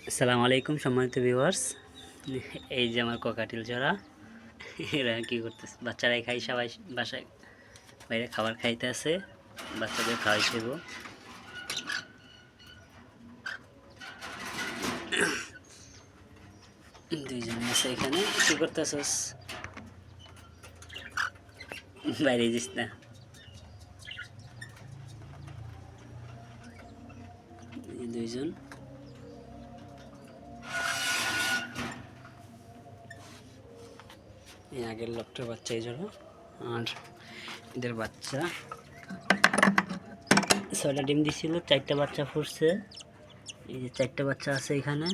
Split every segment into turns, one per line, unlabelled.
আসসালামু আলাইকুম সম্মানিত ভিউয়ার্স। এই যে আমার ককাটিল জোড়া, এরা কি করতেছে? বাচ্চারাই খাই, সবাই বাসায় বাইরে খাবার খাইতে আছে, বাচ্চাদের খাওয়াই দেব। দুইজনে আছে এখানে। কি করতেছস? বাইরে যাস না। দুইজন এই আগের লোকটার বাচ্চা এই জন্য, আর এদের বাচ্চা 6টা ডিম দিছিল, 4টা বাচ্চা ফুটছে। এই যে 4টা বাচ্চা আছে এখানে,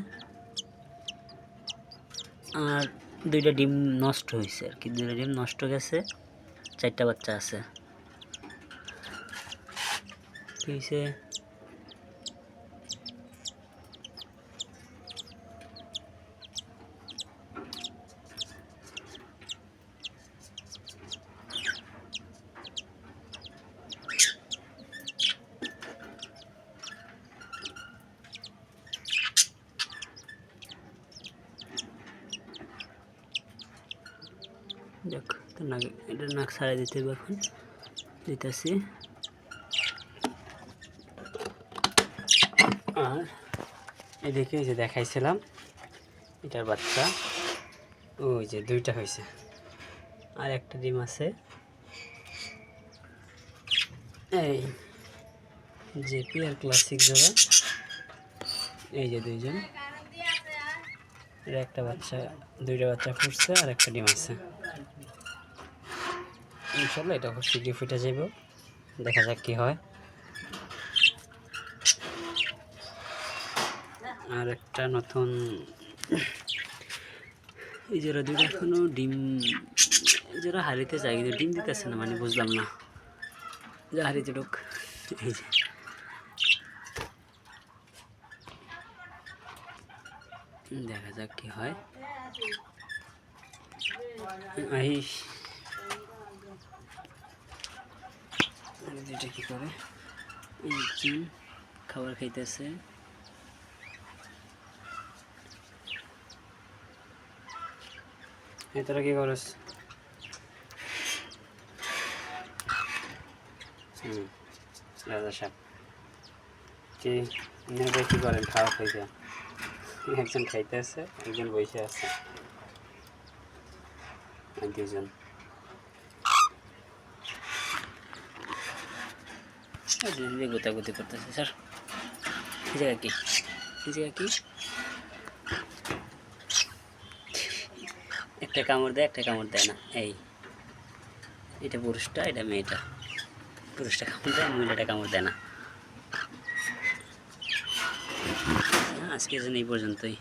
আর 2টা ডিম নষ্ট হয়েছে আর কি, 2টা ডিম নষ্ট গেছে, 4টা বাচ্চা আছে। কি হয়েছে? দেখ তো নাক, এটা নাক ছাড়া দিতে হবে, এখন দিতেছি। আর এদিকে যে দেখাইছিলাম এটার বাচ্চা, ওই যে 2টা হয়েছে, আর একটা ডিম আছে। এই জেপি আর ক্লাসিক জোড়া, এই যে 2জন, এর একটা বাচ্চা, 2টা বাচ্চা ফুটছে, আর একটা ডিম আছে। ইনশাল্লাহ এটা খুব শীঘ্রই ফুটে যাবে, দেখা যাক কি হয়। আর একটা নতুন এই জোড়া 2টা এখনো ডিম, এই জোড়া হারিতে চাই কিন্তু ডিম দিতেছে না, মানে বুঝলাম না যে হারিতে ঢুক। এই যে দেখা যাক কি হয়। আহিস এটা কি করে, খাবার খাইতেছে। তোরা কি করস? রাজা সাহেব কি কি করেন? খাওয়া খাইতে একজন খাইতে আছে, একজন বসে আছে, 2জন। গোতাগুতি করতেছে স্যার। এই জায়গা কি, এই জায়গা কি, একটা কামড় দেয়, একটা কামড় দেয় না। এই এটা পুরুষটা, এটা মেয়েটা। পুরুষটা কামড় দেয়, মহিলাটা কামড় দেয় না। আজকের জন্য এই পর্যন্তই।